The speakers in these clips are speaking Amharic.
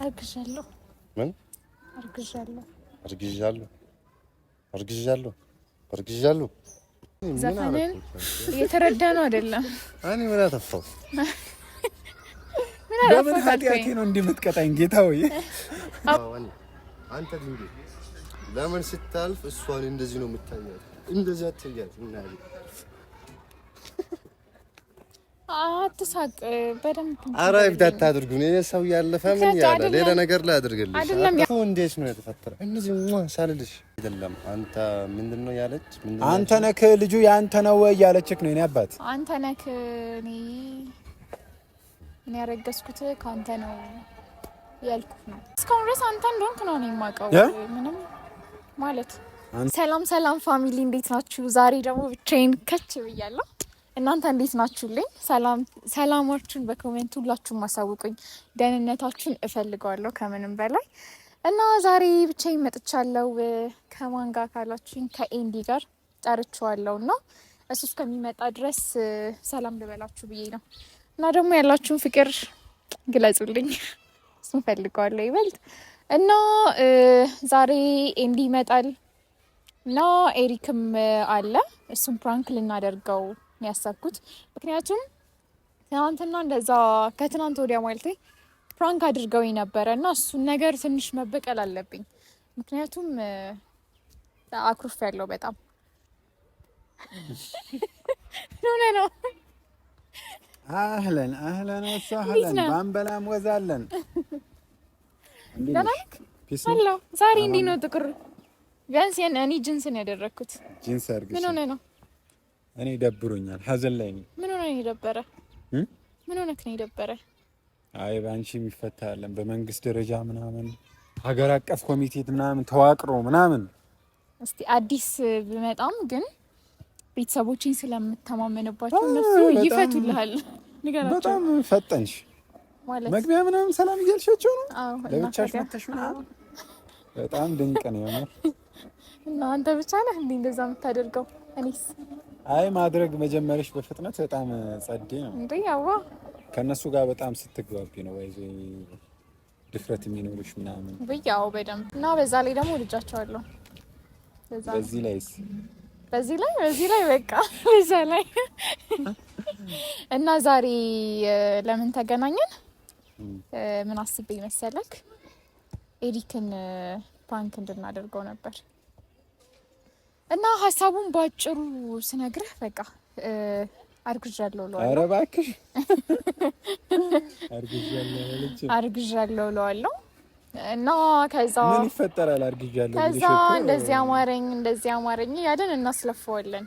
አርግዣለሁ። ምን አርግዣለሁ? ዘፈንን እየተረዳ ነው አይደለም? እኔ ምን አጠፋሁ? ለምን ኃጢአቴ ነው እንዲምትቀጣኝ ጌታ ሆይ? አንተ ድንጌ ለምን ስታልፍ እሷን እንደዚህ ነው የምታያት? እንደዚህ አትያት እና አትሳቅ በደንብ። ኧረ ይብዳት አድርጉ። እኔ ሰው ያለፈ ምን ያለ ሌላ ነገር ላይ አድርገልሽ አጥፎ እንዴት ነው የተፈጠረ? እነዚህ ማሳልልሽ አይደለም። አንተ ምንድነው ያለች? አንተ ነህ ልጁ ያንተ ነው ያለችክ ነው። እኔ አባት አንተ ነህ እኔ ያረገዝኩት ካንተ ነው ያልኩት ነው። እስካሁን ድረስ አንተ እንደሆንክ ነው የማውቀው። ምንም ማለት ሰላም ሰላም ፋሚሊ እንዴት ናችሁ? ዛሬ ደግሞ ብቻዬን ከች ብያለሁ። እናንተ እንዴት ናችሁልኝ? ሰላማችሁን በኮሜንት ሁላችሁም አሳውቁኝ። ደህንነታችሁን እፈልገዋለሁ ከምንም በላይ እና ዛሬ ብቻዬን መጥቻለሁ። ከማን ጋር ካላችሁኝ ከኤንዲ ጋር ጠርቼዋለሁና እሱ እስከሚመጣ ድረስ ሰላም ልበላችሁ ብዬ ነው። እና ደግሞ ያላችሁን ፍቅር ግለጹልኝ። እሱን ፈልገዋለሁ ይበልጥ እና ዛሬ ኤንዲ ይመጣል እና ኤሪክም አለ። እሱን ፕራንክ ልናደርገው ያሳኩት ምክንያቱም ትናንትና እንደዛ ከትናንት ወዲያ ማለት ፕራንክ አድርገውኝ ነበረ እና እሱን ነገር ትንሽ መበቀል አለብኝ። ምክንያቱም አኩርፍ ያለው በጣም ነው። አህለን ወሰህለን ባንበላም ወዛለን ደናክ ሄሎ። ዛሬ እንዲህ ነው ጥቁር ቢያንስ እኔ ጂንስን ያደረኩት ጂንስ አድርገሽ ምን ሆነ ነው? እኔ ደብሮኛል፣ ሀዘን ላይ ነኝ። ምን ሆነ ነው የደበረ? ምን ሆነ ነው የደበረ? አይ ባንቺ የሚፈታለን በመንግስት ደረጃ ምናምን ሀገር አቀፍ ኮሚቴ ምናምን ተዋቅሮ ምናምን። እስቲ አዲስ ብመጣም ግን ቤተሰቦችን ስለምተማመንባቸው እነሱ ይፈቱልሃል። ንገራቸው። በጣም ፈጠንሽ ማለት መግቢያ ምናምን ሰላም እያልሻቸው ነው? አዎ ለብቻሽ መተሽ ምናምን በጣም ድንቅ ነው የምር። እና አንተ ብቻ ነህ እንዴ እንደዛ የምታደርገው? እኔስ አይ ማድረግ መጀመርሽ በፍጥነት በጣም ጸዴ ነው እንዴ? ያዋ ከነሱ ጋር በጣም ስትግባቢ ነው ወይ ድፍረት የሚኖርሽ ምናምን በያው በደንብ እና በዛ ላይ ደግሞ ልጃቸዋለሁ። በዚህ ላይ በቃ በዛ ላይ እና ዛሬ ለምን ተገናኘን? ምን አስቤ መሰለክ? ኤሪክን ፕራንክ እንድናደርገው ነበር እና ሀሳቡን ባጭሩ ስነግርህ በቃ አርግዣለሁ እለዋለሁ። ኧረ እባክሽ አርግዣለሁ እለዋለሁ እና ከዛ ምን ይፈጠራል? አርግዣለሁ ከዛ እንደዚህ አማረኝ ያደን እናስለፈዋለን።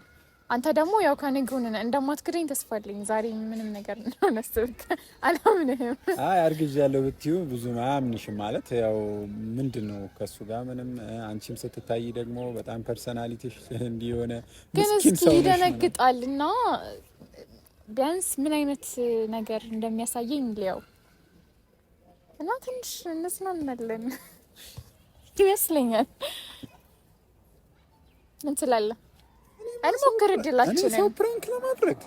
አንተ ደግሞ ያው ከኔ ጎን እንደማትክደኝ ተስፋ አለኝ። ዛሬ ምንም ነገር እንደነስብክ አላምንህም። አይ አርግዣለሁ ብትዩ ብዙ አያምንሽም ማለት ያው ምንድነው ከሱ ጋር ምንም አንቺም ስትታይ ደግሞ በጣም ፐርሰናሊቲሽ እንዲሆነ ምስኪን ሰው ይደነግጣልና ቢያንስ ምን አይነት ነገር እንደሚያሳየኝ ሊያው እና ትንሽ እንስማማለን ይመስለኛል። ምን ትላለህ? እንሞክር እድላችንን ሰው ፕራንክ ለማድረግ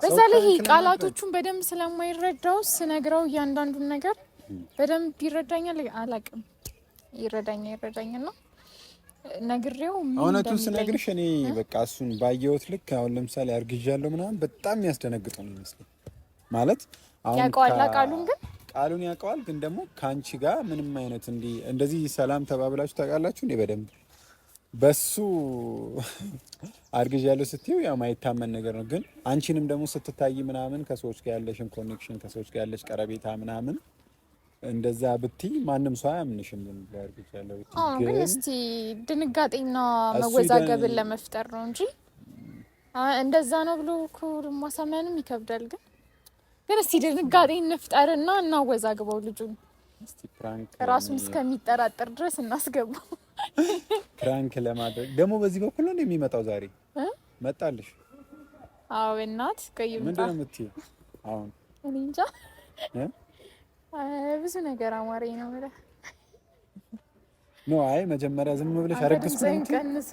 በዛ ላይ ቃላቶቹን በደንብ ስለማይረዳው ስነግረው እያንዳንዱን ነገር በደንብ ይረዳኛል። አላቅም ይረዳኛል ነው ነግሬው እውነቱን ስነግርሽ እኔ በቃ እሱን ባየሁት ልክ አሁን ለምሳሌ አርግዣለሁ ምናምን በጣም የሚያስደነግጠው ነው ይመስለኝ። ማለት አሁን ቃሉን ያውቀዋል ግን ደግሞ ከአንቺ ጋር ምንም አይነት እንደዚህ ሰላም ተባብላችሁ ታውቃላችሁ እንዴ? በደንብ በሱ አርግዣለሁ ስትይው ያው ማይታመን ነገር ነው። ግን አንቺንም ደግሞ ስትታይ ምናምን ከሰዎች ጋር ያለሽን ኮኔክሽን ከሰዎች ጋር ያለሽ ቀረቤታ ምናምን እንደዛ ብትይ ማንም ሰው አያምንሽም። አርግዣለሁ ብትይ ግን እስቲ ድንጋጤና መወዛገብን ለመፍጠር ነው እንጂ እንደዛ ነው ብሎ እኮ ማሳመንም ይከብዳል። ግን እስቲ ድንጋጤ እንፍጠርና እናወዛግበው ልጁን። እስቲ ፕራንክ ራሱን እስከሚጠራጠር ድረስ እናስገባው። ፕራንክ ለማድረግ ደግሞ በዚህ በኩል ነው የሚመጣው ዛሬ መጣልሽ? አዎ እናት ቆይም ምንድነው የምትይው አሁን? እኔ እንጃ ብዙ ነገር አማረኝ ነው ማለት ነው። አይ መጀመሪያ ዝም ብለሽ አረግዝኩ ነው ቀንስ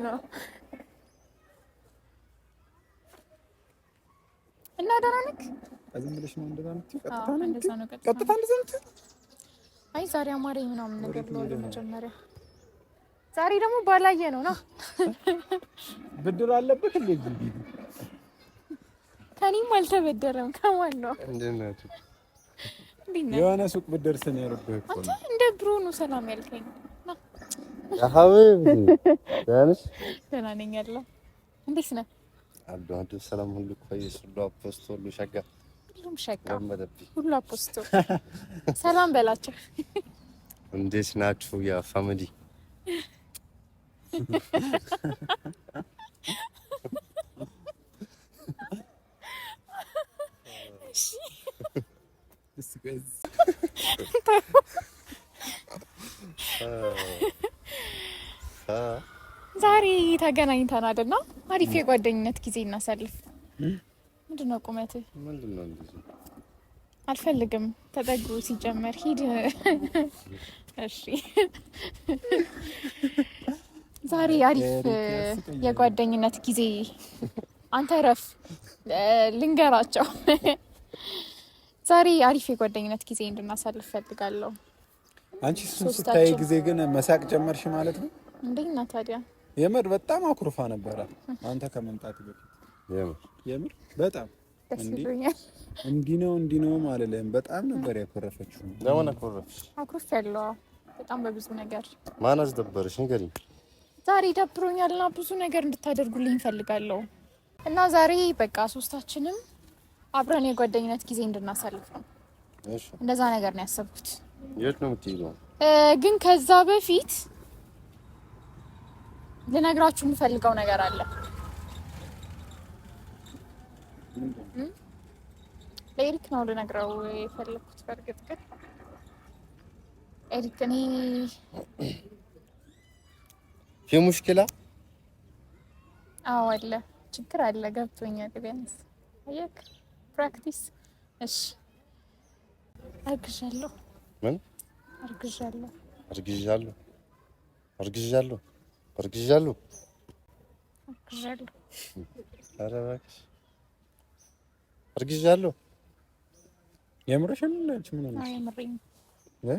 ነው እና ደህና ነህ? ዝም ብለሽ ነው እንደዛ የምትይው? ቀጥታ ነው እንደዛ ነው። ዛሬ አማረኝ ምናምን ነገር ነው መጀመሪያ። ዛሬ ደግሞ ባላየ ነው ና ብድር አለበት እንዴ? ከኔም አልተበደረም። ከማን ነው እንደነቱ የሆነ ሱቅ ብድር ስን ያረብህ እኮ አንተ እንደ ብሩ ነው ሰላም ያልከኝ። ያሐበብ ያንስ ደህና ነኝ ያለው። እንዴት ነህ? አብዱ ሰላም ሁሉ ኮይስ ሁሉ አፖስቶ ሁሉ ሸጋ ሁሉም ሸጋ ሁሉ አፖስቶ ሰላም በላቸው። እንዴት ናችሁ ያ ፋሚሊ? ዛሬ ተገናኝተናል እና አሪፍ የጓደኝነት ጊዜ እናሳልፍ። ምንድነው ቁመትህ? ምንድነው እንደዚህ? አልፈልግም። ተጠጉ ሲጀመር ሂድ። እሺ ዛሬ አሪፍ የጓደኝነት ጊዜ አንተ ረፍ ልንገራቸው። ዛሬ አሪፍ የጓደኝነት ጊዜ እንድናሳልፍ ፈልጋለሁ። አንቺ እሱን ስታይ ጊዜ ግን መሳቅ ጀመርሽ ማለት ነው? እንዴና ታዲያ የምር በጣም አኩርፋ ነበረ አንተ ከመምጣት በፊት። የምር በጣም እንዲህ ነው ማለለም በጣም ነበር ያኮረፈችው። ለምን አኮረፍሽ? አኩርፍ ያለው በጣም በብዙ ነገር። ማን አስደበረሽ? ንገሪኝ። ዛሬ ደብሮኛልና ብዙ ነገር እንድታደርጉልኝ ፈልጋለሁ እና ዛሬ በቃ ሶስታችንም አብረን የጓደኝነት ጊዜ እንድናሳልፍ ነው። እሺ እንደዛ ነገር ነው ያሰብኩት። የት ነው የምትሄጂው? ግን ከዛ በፊት ልነግራችሁ የምፈልገው ነገር አለ። ለኤሪክ ነው ልነግረው የፈለኩት። በእርግጥ ግን ኤሪክ እኔ في مشكلة؟ አለ ችግር አለ ገብቶኛል። ቢያንስ አየክ ፕራክቲስ። እሺ አርግዣለሁ። ምን አርግዣለሁ? አርግዣለሁ አርግዣለሁ አርግዣለሁ አርግዣለሁ። ኧረ እባክሽ አርግዣለሁ። የምርሽን ነው? ምን ነው? አይ የምሬን ነው።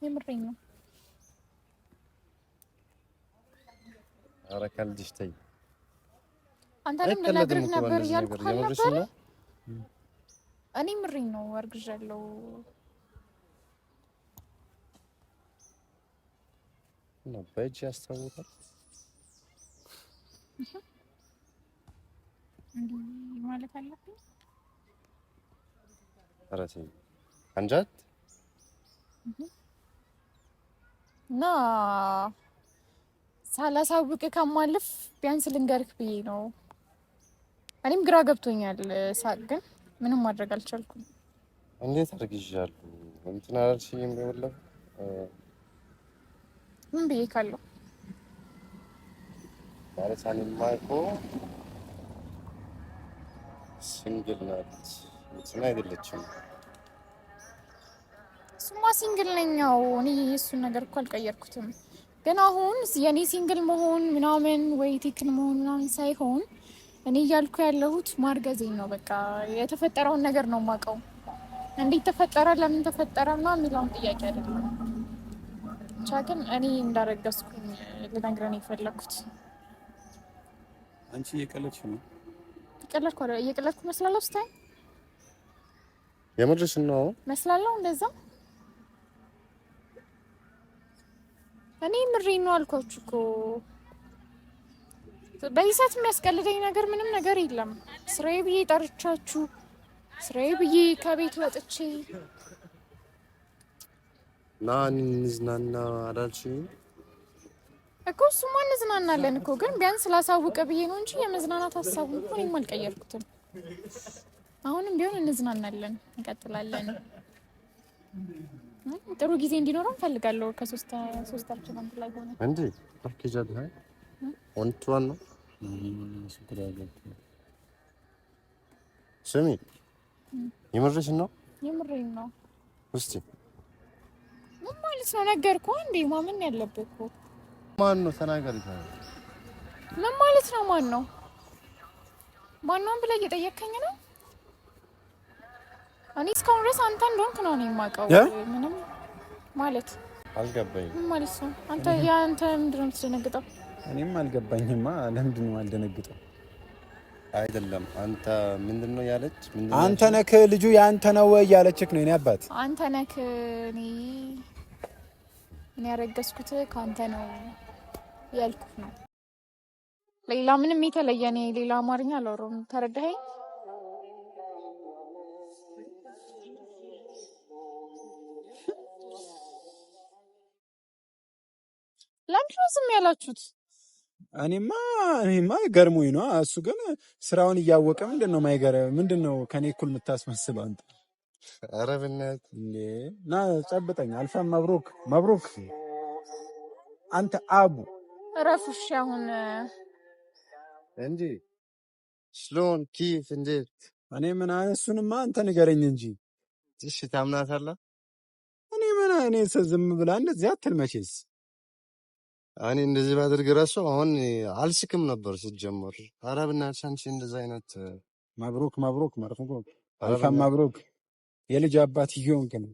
የምሬን ነው። ኧረ ካልጅሽ ተይ። አንተንም ልነግርህ ነበር እያልኩህ ነበር። እኔ ምሬን ነው አርግዣለሁ። እና በእጅ ያስታውቃል። እንዲህ ማለት አለብኝ። ኧረ ተይ አንጃት እና ሳላሳውቅ ከማልፍ ቢያንስ ልንገርህ ብዬ ነው። እኔም ግራ ገብቶኛል ሳቅ፣ ግን ምንም ማድረግ አልቻልኩም። እንዴት አርግዣለሁ? እንትን አላልሽኝም? በወላሂ ምን ብዬ ካለው ማለት እኔማ ሲንግል ናት እንትን አይደለችም። እሱማ ሲንግል ነኛው። እኔ እሱን ነገር እኮ አልቀየርኩትም። ግን አሁን የኔ ሲንግል መሆን ምናምን ወይ ቴክን መሆን ምናምን ሳይሆን እኔ እያልኩ ያለሁት ማርገዜን ነው። በቃ የተፈጠረውን ነገር ነው የማውቀው። እንዴት ተፈጠረ፣ ለምን ተፈጠረ ምናምን የሚለውን ጥያቄ አይደለም። ብቻ ግን እኔ እንዳረገዝኩኝ ልነግርህ ነው የፈለኩት። አንቺ እየቀለድሽ ነው? እየቀለድኩ መስላለሁ ስታይ? የምርሽ ነው መስላለሁ እንደዛ? እኔ ምሬን ነው አልኳችሁ እኮ። በዚህ ሰዓት የሚያስቀልደኝ ነገር ምንም ነገር የለም። ስራዬ ብዬ ጠርቻችሁ፣ ስራዬ ብዬ ከቤት ወጥቼ ና እንዝናና አላልሽኝ እኮ? እሱማ እንዝናናለን እኮ፣ ግን ቢያንስ ላሳውቅ ብዬ ነው እንጂ የመዝናናት ሀሳቡን እኮ እኔም አልቀየርኩትም። አሁንም ቢሆን እንዝናናለን፣ እንቀጥላለን። ጥሩ ጊዜ እንዲኖረን ፈልጋለሁ። ከሶስታችን አንድ ላይ ሆነ እንዴ አርክጃት ነው ወንቷን ነው። ስሚ የምርሽ ነው? የምሬን ነው። እስቲ ምን ማለት ነው? ነገርኩህ እንዴ። ማመን ያለብህ እኮ ማን ነው? ተናገሪ። ምን ማለት ነው? ማን ነው? ማን ብለህ እየጠየከኝ ነው? እኔ እስካሁን ድረስ አንተ እንደሆንክ ነው የማውቀው። ምንም ማለት አልገባኝም። ምን ማለት ነው? አንተ ምንድን ነው የምትደነግጠው? እኔም አልገባኝማ። ለምንድን ነው አልደነግጠው? አይደለም አንተ ምንድነው ያለች? አንተ ነህ ልጁ ያንተ ነው ወይ ያለችክ ነው? እኔ አባት አንተ ነህ እኔ ያረገዝኩት ካንተ ነው ያልኩት ነው። ሌላ ምንም የተለየ እኔ ሌላ አማርኛ አላወራም። ተረዳኸኝ? ለምንድን ነው ዝም ያላችሁት? እኔማ ገርሞኝ ነው። እሱ ግን ስራውን እያወቀ ምንድነው ከኔ እኩል የምታስመስለው አንተ? ኧረ በእናትህ እንዴ ና ጨብጠኝ። አልፋ መብሩክ አንተ አቡ ረፍሽ አሁን እንጂ ስሎን ኪፍ እንዴት እኔ እሱንማ አንተ ንገረኝ እንጂ። እሺ ታምናታለህ? እኔ ዝም ብላ እንደዚህ አትል መቼስ። እኔ እንደዚህ ባድርግ እራሱ አሁን አልስክም ነበር ስትጀምር። ኧረ በእናትሽ አንቺ እንደዚህ አይነት መብሩክ አልፋ መብሩክ የልጅ አባት ይሆንክ ነው።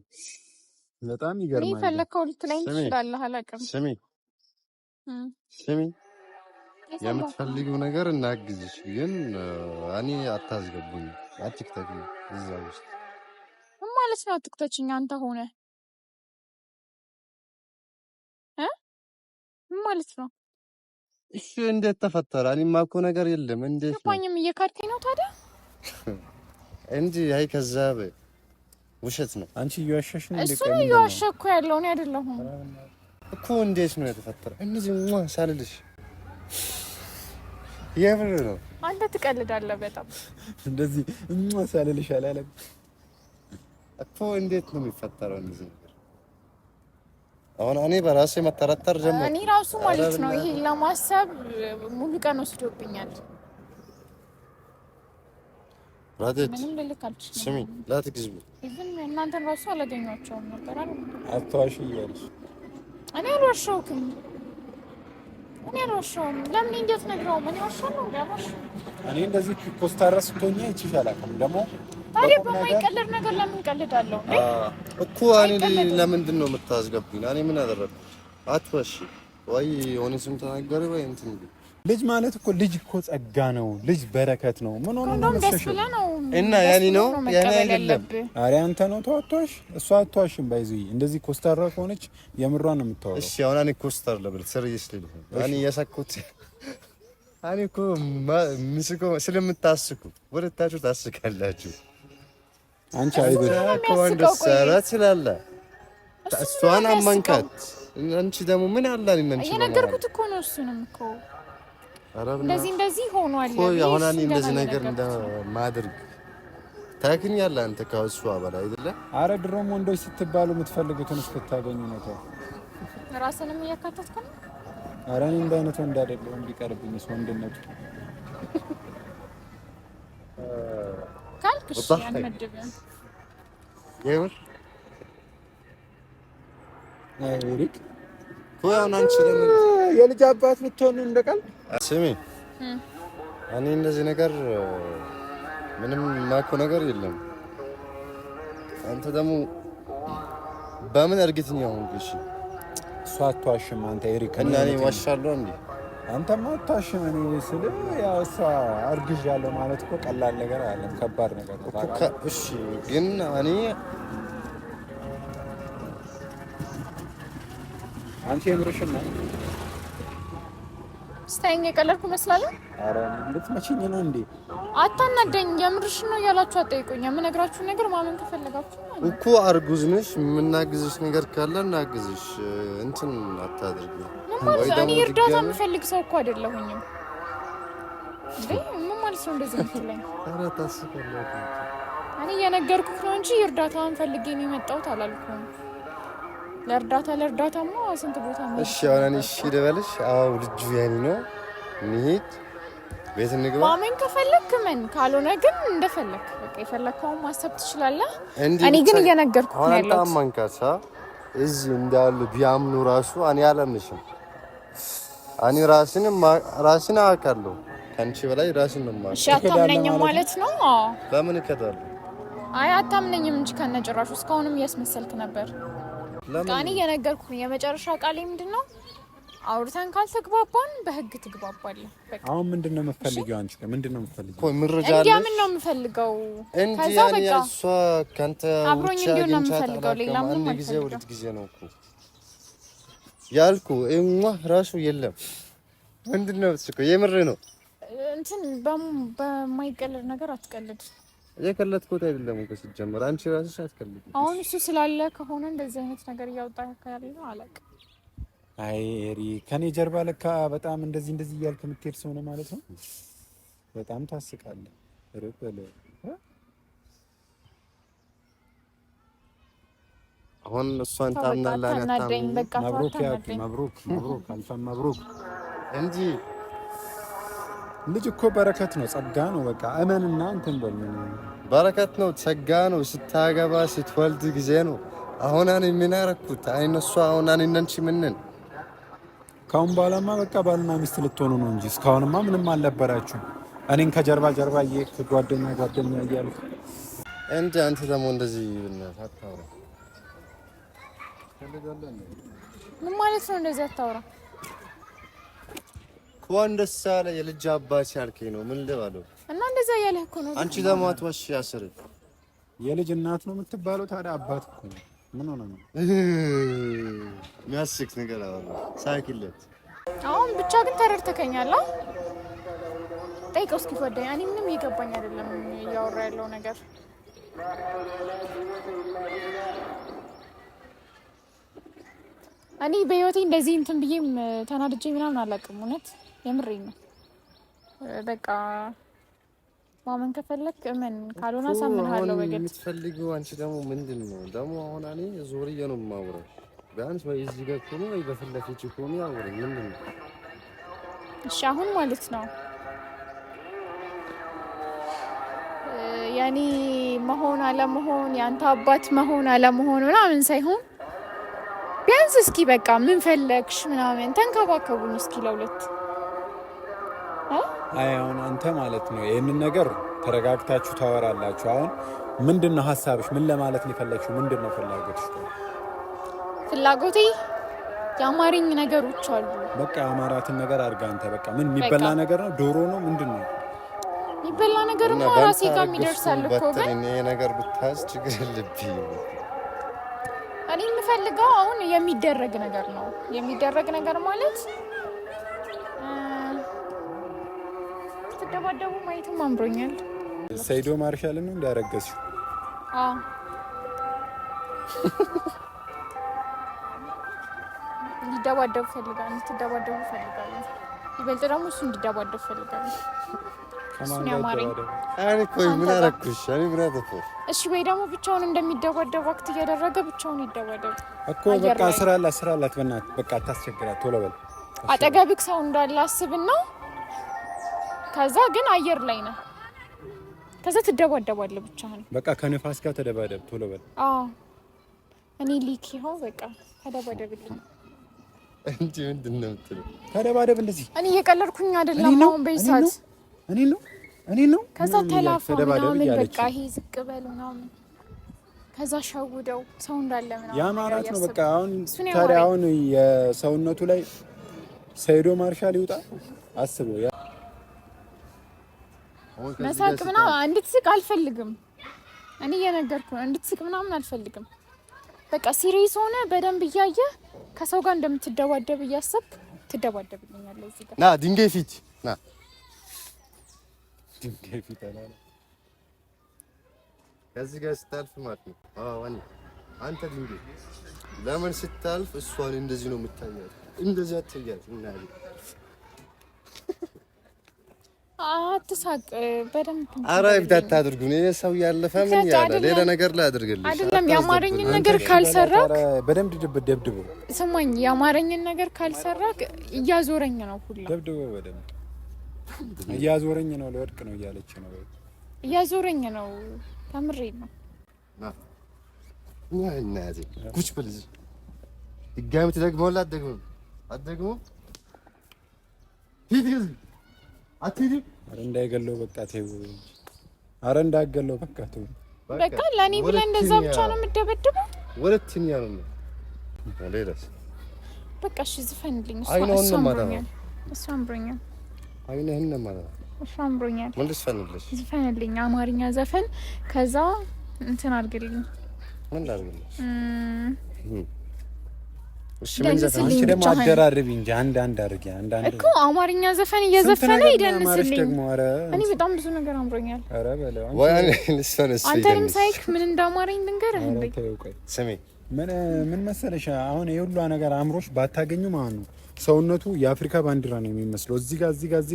በጣም ይገርማል። እኔ ፈለከው ልትለኝ ትችላለህ። አላውቅም። ስሚ የምትፈልጊው ነገር እናግዝሽ፣ ግን እኔ አታስገቡኝ፣ አትክተቱኝ እዛ ውስጥ። ምን ማለት ነው አትክተችኝ? አንተ ሆነ ምን ማለት ነው? እሺ እንዴት ተፈጠረ? እኔ የማውቀው ነገር የለም። እንዴት ነው? አባኝም እየካድከኝ ነው ታዲያ እንጂ አይ ከዛ ውሸት ነው። አንቺ እየዋሸሽ ነው። እሱ ነው እየዋሸኩ ያለው እኔ አይደለሁም እኮ። እንዴት ነው የተፈጠረ? እንደዚህ ሳልልሽ የምር ነው። አንተ ትቀልዳለህ በጣም። እንደዚህ ሳልልሽ አላለም እኮ። እንዴት ነው የሚፈጠረው እንደዚህ ነገር? አሁን እኔ በራሴ መጠራጠር ጀመርኩ። እኔ ራሱ ማለት ነው ይሄ ለማሰብ ሙሉ ቀን ወስዶብኛል። ራቴት ምንም ልልክ አልችልም። ስሚ ላትግዝቡ ኢቭን እናንተን ራሱ አላገኛቸውም ነበር አይደል? አትዋሽ እያልሽ እኔ አልዋሻሁም። ለምን እንዴት ነግረው? ምን ዋሻለሁ? ያባሽ እኔ እንደዚህ ኮስታራ ስትሆኚ አይቼሽ አላውቅም። ደግሞ ታዲያ በማይቀልድ ነገር ለምን ቀልዳለሁ እኮ? እኔ ለምንድን ነው የምታስገቡኝ? እኔ ምን አደረኩ? አትዋሺ ወይ የሆነ ስም ተናገሪ ወይ እንትን። ልጅ ማለት እኮ ጸጋ ነው። ልጅ በረከት ነው። ምን ሆነ ነው ደስ ብለህ ነው እና ያኔ ነው ያኔ አይደለም። ኧረ አንተ ነው ተዋቷሽ። እሷ አትዋሽም። ባይዙይ እንደዚህ ኮስታራ ከሆነች የምሯን ነው የምታወራው። እሺ አሁን እኔ ኮስታር ለብል ስሪየስ ልልህ እኔ የሰኩት እኔ እኮ ምስኮ ስለምታስኩ ወደታችሁ ታስካላችሁ። አንቺ አይደል ከወንድ ሰራት ስላለ እሷን አማንካት። አንቺ ደግሞ ምን አለ እንንቺ የነገርኩት እኮ ነው። እሱንም እኮ እንደዚህ ሆኗል። አሁን እኔ እንደዚህ ነገር እንደማድርግ ታውቂኛለህ አንተ ከእሷ በላይ አይደለ? አረ ድሮም ወንዶች ስትባሉ የምትፈልጉትን እስክታገኙ ነው። ራስንም እያካተትክ ነው። አረ እኔ እንደ አይነት ወንድ አይደለሁም። ቢቀርብኝ ወንድነቱ ካልክሽ አንመድብም። ይኸውልሽ ሪክ አሁን አንቺ ለምን የልጅ አባት ልትሆን እንደቃል? ስሚ እኔ እንደዚህ ነገር ምንም ማኮ ነገር የለም። አንተ ደግሞ በምን እርግጠኛ ሆንክ? እሺ እሷ አትዋሽም። አንተ ኤሪክ እና እኔ ዋሻለሁ እንዴ? አንተማ አትዋሽም። እኔ ስለ ያው እሷ አርግዣለሁ ማለት እኮ ቀላል ነገር አይደለም፣ ከባድ ነገር ነው። እሺ ግን እኔ አንቺ የምርሽን ነው ስታይኝ የቀለድኩ መስላለሁ። አረ ልትመችኝ ነው እንዴ? አታናደኝ። የምርሽን ነው ያላችሁ አጠይቁኝ። የምነግራችሁ ነገር ማመን ከፈለጋችሁ እኮ አርጉዝ ነሽ። የምናግዝሽ ነገር ካለ እናግዝሽ። እንትን አታድርጊ። እኔ እርዳታ የምፈልግ ሰው እኮ አይደለሁኝም እንዴ። ምን ማለት ነው እንደዚህ የምትለኝ? ኧረ ታስፈልግ። እኔ የነገርኩህ ነው እንጂ እርዳታን ፈልጌ ነው የመጣሁት አላልኩም። ለእርዳታማ ስንት ቦታ ነው። እሺ አሁን እሺ ልበልሽ? አዎ ልጁ ያኔ ነው። እንሂድ ቤት እንግባ። ማመን ከፈለክ ምን፣ ካልሆነ ግን እንደፈለክ በቃ የፈለከውን ማሰብ ትችላለህ። እኔ ግን እየነገርኩህ ነው ያለሁት። አሁን ማንካሳ እዚህ እንዳሉ ቢያምኑ ራሱ እኔ አላምንሽም። እኔ ራስን አውቃለሁ ከአንቺ በላይ ራስን ነው የማውቀው። እሺ አታምነኝም ማለት ነው? ለምን እከዳለሁ? አይ አታምነኝም እንጂ ከነጭራሹ እስካሁንም እያስመሰልክ ነበር። ቃኔ የነገርኩህ የመጨረሻ ቃሌ ምንድነው? አውርተን ካልተግባባን በህግ ትግባባለህ። በቃ አሁን ምንድነው የምትፈልጊው? አንቺ ምንድነው የምትፈልጊው? ቆይ ምርጃ አለ ምን ነው የምፈልገው? ከዛ በቃ እሷ ካንተ አብሮኝ እንዲሆን ነው የምፈልገው። ሌላ ምንም አንድ ጊዜ ሁለት ጊዜ ነው እኮ ያልኩ ራሱ የለም። ምንድነው እሱ? የምር ነው እንትን በማይቀለድ ነገር አትቀልድ። የከለትኩት አይደለም እኮ ሲጀመር አንቺ ራስሽ አትቀልድ። አሁን እሱ ስላለ ከሆነ እንደዚህ አይነት ነገር እያወጣህ ካለው አላውቅም። አይ ኤሪ ከኔ ጀርባ ለካ በጣም እንደዚህ እያልክ የምትሄድ ሰው ነው ማለት ነው። በጣም ታስቃለህ። ርቀለ አሁን እሷን ታምናለህ አታምንም? መብሩክ ያኪ መብሩክ አልፈም መብሩክ እንጂ ልጅ እኮ በረከት ነው፣ ጸጋ ነው። በቃ እመንና እንትን በል። በረከት ነው፣ ጸጋ ነው። ስታገባ ስትወልድ ጊዜ ነው። አሁን እኔ ምን አደረኩት? አይነሱ አሁን እኔ ነንቺ ምንን ካሁን በኋላማ በቃ ባልና ሚስት ልትሆኑ ነው እንጂ እስካሁንማ ምንም አልነበራችሁም። እኔን ከጀርባ ጓደኛ እያልኩ እንጂ አንተ ደግሞ እንደዚህ አታውራ። ምን ማለት ነው እንደዚህ አታውራ? እንኳን ደስ አለ የልጅ አባት ያልከኝ ነው። ምን ልበለው? እና እንደዛ ያለህ እኮ ነው። አንቺ ደግሞ አትዋሺ። ያስር የልጅ እናት ነው የምትባለው። ታዲያ አባት እኮ ነው። ምን ሆነ ነው የሚያስቅ ነገር አለ። ሳይክለት አሁን ብቻ ግን ተረድተከኛል። ጠይቀው እስኪ ጓደኛ። እኔ ምንም እየገባኝ አይደለም እያወራ ያለው ነገር። እኔ በህይወቴ እንደዚህ እንትን ብዬም ተናድጄ ምናምን አላውቅም። እውነት የምሬን ነው። በቃ ማመን ከፈለክ እመን፣ ካልሆነ አሳምንሃለሁ። በግድ የምትፈልጊው አንቺ ደግሞ ምንድን ነው ደግሞ? አሁን እኔ ዞርዬ ነው የማወራው። ቢያንስ ወይ እዚህ ጋር እኮ ነው ወይ በፊት ለፊት እኮ ነው ያወራኝ። ምንድን ነው? እሺ አሁን ማለት ነው ያኔ መሆን አለመሆን፣ ያንተ አባት መሆን አለመሆን ምናምን ሳይሆን ቢያንስ እስኪ በቃ ምን ፈለግሽ ምናምን ተንከባከቡን እስኪ ለሁለት። አይ አሁን አንተ ማለት ነው ይሄንን ነገር ተረጋግታችሁ ታወራላችሁ። አሁን ምንድነው ሐሳብሽ? ምን ለማለት ነው የፈለግሽው? ምንድነው ፍላጎትሽ? ፍላጎቴ የአማርኝ ነገሮች አሉ። በቃ አማራትን ነገር አድርጋ አንተ በቃ ምን የሚበላ ነገር ነው? ዶሮ ነው ምንድነው? የሚበላ ነገር ነው ራሴ ጋር የሚደርሳል እኮ። ግን እኔ ነገር ብታዝ ችግር የለብኝም። እኔ የምፈልገው አሁን የሚደረግ ነገር ነው። የሚደረግ ነገር ማለት ስትደባደቡ ማየትም አምሮኛል። ሰይዶ ማርሻል ነው እንዳረገዝሽ? አዎ እንዲደባደቡ ፈልጋለሁ። እንድትደባደቡ ፈልጋለሁ። ይበልጥ ደግሞ እሱ እንዲደባደቡ ፈልጋለሁ። እሱን ያማረኝ አይ ቆይ ምን አደረኩሽ? እኔ ምን አደረኩ? እሺ ወይ ደግሞ ብቻውን እንደሚደባደብ ወቅት እያደረገ ብቻውን ይደባደብ እኮ። በቃ ስራ አላት በእናትህ በቃ አታስቸግራት። ቶሎ በል። አጠገብክ ሰው እንዳለ አስብና ከዛ ግን አየር ላይ ነህ። ከዛ ትደባደባለህ ብቻህን። በቃ ከነፋስ ጋር ተደባደብ። ቶሎ በል። አዎ እኔ ሊክ ይኸው በቃ ተደባደብልኝ እንጂ ምንድን ነው የምትለው? ተደባደብ እንደዚህ። እኔ እየቀለድኩኝ አይደለም። አሁን በይሳት እኔ ነው ከዛ ተላፋ ምናምን በቃ ይሄ ዝቅ በል ምናምን ከዛ ሸውደው ሰው እንዳለ ምናምን ያማራት ነው በቃ። አሁን ታዲያ አሁን የሰውነቱ ላይ ሰይዶ ማርሻል ይውጣ አስበው። መሳቅ ምናምን እንድትስቅ አልፈልግም። እኔ እየነገርኩህ ነው እንድትስቅ ምናምን አልፈልግም። በቃ ሲሪየስ ሆነ በደንብ እያየህ ከሰው ጋር እንደምትደባደብ እያሰብክ ትደባደብልኛለህ። እዚህ ጋር ና ድንጋይ ፊት ና ድንጋይ ፊት አላለ ከዚህ ጋር ስታልፍ ማለት ነው። አዎ አንተ ድንጋይ ለምን ስታልፍ እሷን እንደዚህ ነው የምታያት? እንደዚህ አትያት እና አትሳቅ በደንብ። ኧረ ይብዳት አድርጉ። እኔ ሰው ያለፈ ምን ያለ ሌላ ነገር ላይ አድርግልሽ አይደለም። የአማርኝን ነገር ካልሰራክ በደንብ ደብድቦ ስማኝ፣ የአማርኝን ነገር ካልሰራክ እያዞረኝ ነው ሁላ። ደብድቦ በደንብ እያዞረኝ ነው፣ ለወድቅ ነው እያለች ነው። እያዞረኝ ነው፣ ተምሬ ነው። ና እናቴ ጉች ብልዝ ድጋሚ ትደግመውላ አትደግመው ሂድ አትሂድ። ኧረ እንዳይገለው በቃ ተይው። ኧረ እንዳይገለው በቃ ተይው። በቃ ለኔ ብለህ እንደዛ ብቻ ነው የምትደበድበው? ሁለተኛ ነው ሌላስ? በቃ እሺ ዝፈንልኝ። እሱ አምሮኛል። አይነህን ነው ማለት ነው። እሱ አምሮኛል። ምን ልስፈንልሽ? ዝፈንልኝ አማርኛ ዘፈን። ከዛ እንትን አድርግልኝ። ምን ላድርግልሽ? እሺ ምን ዘፈን? አንቺ ደግሞ አደራርቢ እንጂ አንድ አድርጊ። አንድ እኮ አማርኛ ዘፈን እየዘፈነ ይደንስልኝ። እኔ በጣም ብዙ ነገር አምሮኛል። ኧረ በለው ወይ ልስፈንስ? አንተንም ሳይክ ምን እንዳማረኝ ልንገርህ እንዴ? ስሚ ምን መሰለሽ፣ አሁን የሁሉ ነገር አምሮሽ ባታገኙ ማለት ነው ሰውነቱ የአፍሪካ ባንዲራ ነው የሚመስለው። እዚህ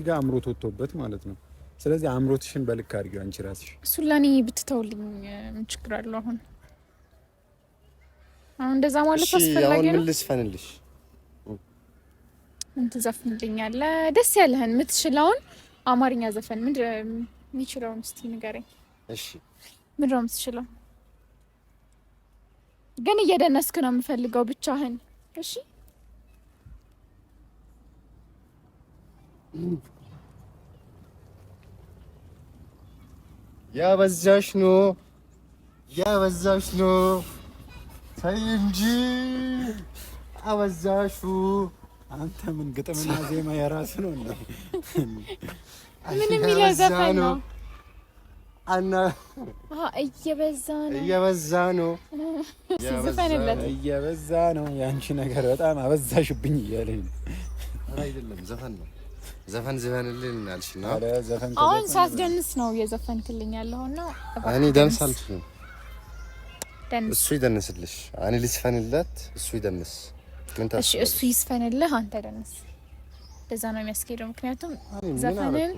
ጋር አምሮት ወጥቶበት ማለት ነው። ስለዚህ አምሮትሽን በልክ አድርጊው አንቺ ራስሽ። እሱ ለኔ ብትተውልኝ ምን ችግር አለው? አሁን እንደዛ ማለት አስፈላጊ ነው። ምን ልስፈንልሽ? ምን ትዘፍንልኛለህ? ደስ ያለህን የምትችለውን አማርኛ ዘፈን ምን የሚችለውን እስቲ ንገረኝ። እሺ ምን ነው የምትችለው? ግን እየደነስክ ነው የምፈልገው ብቻህን። እሺ ያበዛሽ ነው ተይ እንጂ አበዛሹ። አንተ ምን ግጥምና ዜማ የራስ ነው እንዴ? ምን የሚለው ዘፈን ነው? እየበዛ ነው እየበዛ ነው ያንቺ ነገር በጣም አበዛሽብኝ እያለኝ ነው። አይደለም ዘፈን ነው። ዘፈንልኝ አልሽ ነው። አሁን ሳትደንስ ነው እየዘፈንክልኝ ያለውና እኔ ደንስ አልችልም። እሱ ይደንስልሽ። እኔ ልስፈንለት፣ እሱ ይደንስ። ምን ታስብ? እሺ እሱ ይስፈንልህ፣ አንተ ደንስ። ለዛ ነው የሚያስኬደው። ምክንያቱም ዘፈንን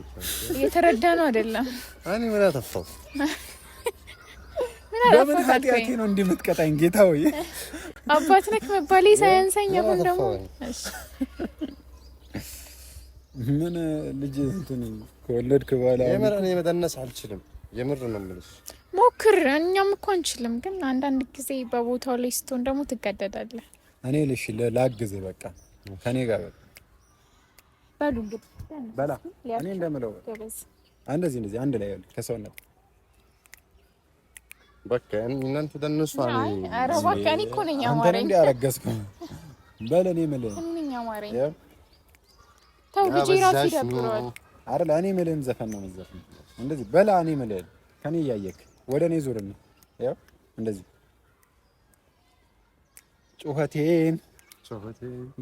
እየተረዳ ነው አይደለም። እኔ ምን አጠፋው? በምን ኃጢአቴ ነው እንደምትቀጣኝ ጌታ ሆይ? አባት ነክ መባሌ ሳያንሰኝ አሁን ደግሞ እሺ ምን ልጅ እንትን ከወለድክ በኋላ የምር እኔ መደነስ አልችልም። የምር ነው የምልሽ። ሞክር። እኛም እኮ አንችልም፣ ግን አንዳንድ ጊዜ በቦታው ላይ ስትሆን ደግሞ ትገደዳለህ። እኔ ልሽ ላግዝ በቃ ከኔ ጋር በሉ እንግዲህ በላ እኔ እንደምለው እንደዚህ አንድ ላይ ያለ ከሰውነት በቃ እናንተ ደንሱ። ኧረ በቃ እኔ እኮ ነኝ አማረኝ። አንተ እንዴ አረገዝከው? በል እኔ የምልህ ነኝ አማረኝ። ተው ልጅ ራሱ ይደብረዋል አይደል? እኔ የምልህን ዘፈን ነው የምትዘፍነው። እንደዚህ በላ እኔ የምልህ ከኔ እያየክ ወደ እኔ ዙርና ያው እንደዚህ ጩኸቴን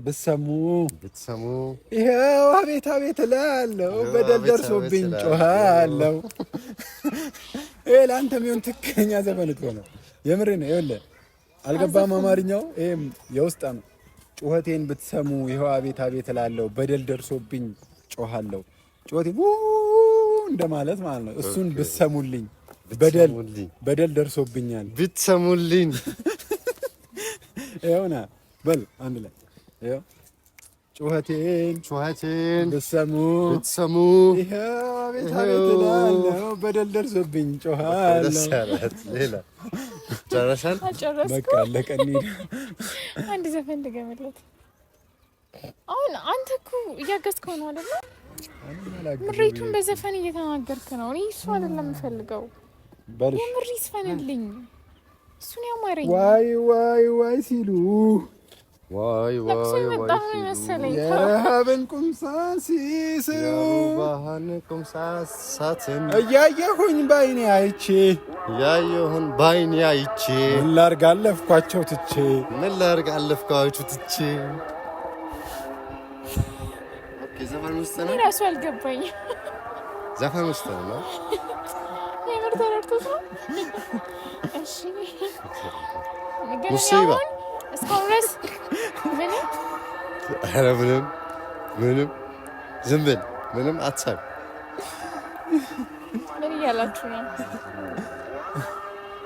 ብትሰሙ ይኸው አቤት እላለሁ፣ በደል ደርሶብኝ ጮኻለሁ። ይሄ ለአንተ የሚሆን ትክክለኛ ዘፈን እኮ ነው። የምሬን ነው። ይኸውልህ አልገባም አማርኛው። ይሄም የውስጥ ነው። ጩኸቴን ብትሰሙ ይኸው አቤት እላለሁ፣ በደል ደርሶብኝ ጮኻለሁ። ጩኸቴን እንደማለት ማለት ነው። እሱን ብትሰሙልኝ፣ በደል ደርሶብኛል ብትሰሙልኝ። ይኸውና በል አንድ ላይ ይኸው ጩኸቴን ብትሰሙ ይኸው አቤት እላለሁ፣ በደል ደርሶብኝ ጮኻለሁ። ሌላ ጨረሻል? በቃ አለቀ። አንድ ዘፈን ልገምለት። አሁን አንተ እኮ እያገዝከው ነው አይደል? ምሬቱን በዘፈን እየተናገርክ ነው። እኔ እሱ አይደለም የምፈልገው። የምር ይስፈንልኝ። እሱን ያማረኝ ዋይ ሲሉ የረሃብን ቁምሳን ሲስሩ እያየሁኝ ባይኔ አይቼ ምን ላድርግ አለፍኳቸው ትቼ ዘፈን ውስጥ ነው እራሱ አልገባኝ። ዘፈን ውስጥ ነው የምር ተረድቶት ነው። እሺ ሙሲባ እስካሁን ድረስ ምንም ዝም ብል ምንም አትሳብ። ምን እያላችሁ ነው?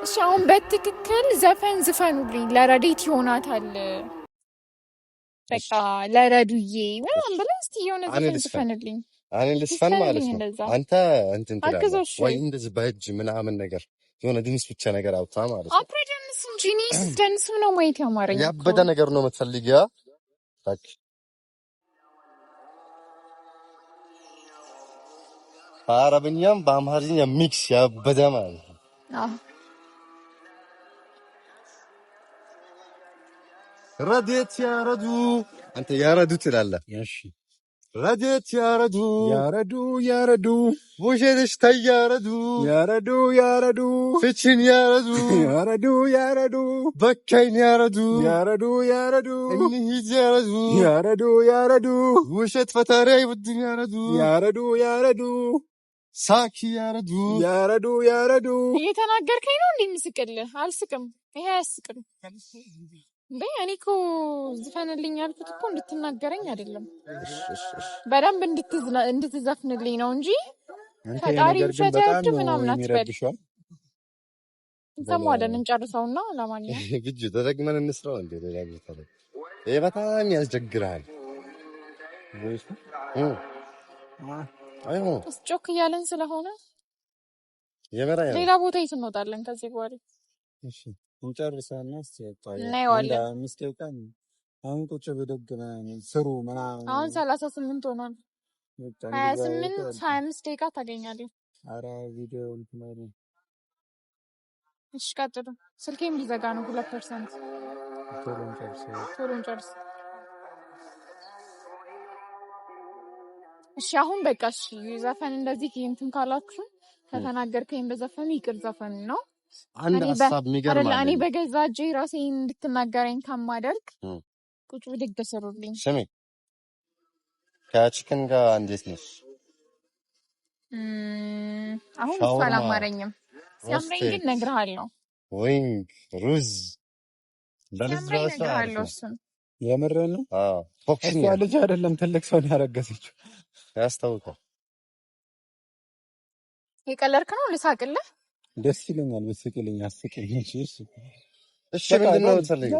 እሺ አሁን በትክክል ዘፈን ዝፈኑልኝ። ለረዴት ይሆናታል። በቃ ለረዱዬ ምናምን ብለህ እስቲ የሆነ ዘፈን ዝፈንልኝ። እኔ ልስፈን ማለት ነው። አንተ እንትን ትላለህ ወይ እንደዚህ በእጅ ምናምን ነገር የሆነ ድምፅ ብቻ ነገር አውጣ ማለት ነው። አፕሬ ደንስ እንጂ እኔ ስትደንስም ነው ማየት ያማረኝ። ያበደ ነገር ነው የምትፈልጊው? ታክ በአረብኛም በአማርኛ ሚክስ ያበደ ማለት ነው። ረዴት ያረዱ አንተ ያረዱ ትላለህ። እሺ ረዴት ያረዱ ያረዱ ውሸትሽ ተያረዱ ያረዱ ፍችን ያረዱ ያረዱ በካይን ያረዱ እንሂድ ያረዱ ውሸት ፈተሬ ውድን ያረዱ ሳኪ ያረዱ እየተናገርከኝ ነው እንዴ? ምስቅልህ አልስቅም። ይሄ አያስቅም እንዴ? እኔ እኮ ዝፈንልኝ ያልኩት እኮ እንድትናገረኝ አይደለም፣ በደንብ እንድትዘፍንልኝ ነው እንጂ ፈጣሪ ውሸት ያወድ ምናምን አትበል። እንሰማዋለን፣ እንጨርሰውና ለማንኛውም ግጁ ተደግመን እንስራው እንዴ? ሌላ ቦታ ላይ ይሄ በጣም ያስቸግራል። አይሆን ጮክ እያለን ስለሆነ ሌላ ቦታ የት እንወጣለን ከዚህ በኋላ? እሺ እንጨርሳና እናየዋለን። ምስቴውቃን አሁን ቁጭ ብድግ ስሩ ምናምን አሁን 38 ሆኗል። 28 25 ደቂቃ ታገኛለህ። ኧረ ቪዲዮ እንትማሪ እሺ ቀጥሉ። ስልኬም ሊዘጋ ነው 2%። ቶሎ እንጨርስ። እሺ አሁን በቃ እሺ ዘፈን እንደዚህ እንትን ካላችሁ ከተናገርከኝ በዘፈኑ ይቅር ዘፈን ነው። አንድ ሐሳብ የሚገርም እኔ በገዛ እጄ ራሴን እንድትናገረኝ ከማደርግ ቁጭ ብድግ ተሰሩልኝ። ስሚ ከቺክን ጋር እንዴት ነሽ? አሁን አላማረኝም። ሲያምረኝ ግን እነግርሃለሁ። ዊንግ ሩዝ በልዝራሱ የምርን ነው። እሷ ልጅ አይደለም ትልቅ ሰው ነው ያረገዘችው። ያስታውቃል። የቀለድክ ነው? ልሳቅልህ? ደስ ይለኛል። ብስቅልኝ አስቅልኝ። እሺ ምንድን ነው የምትፈልጊው?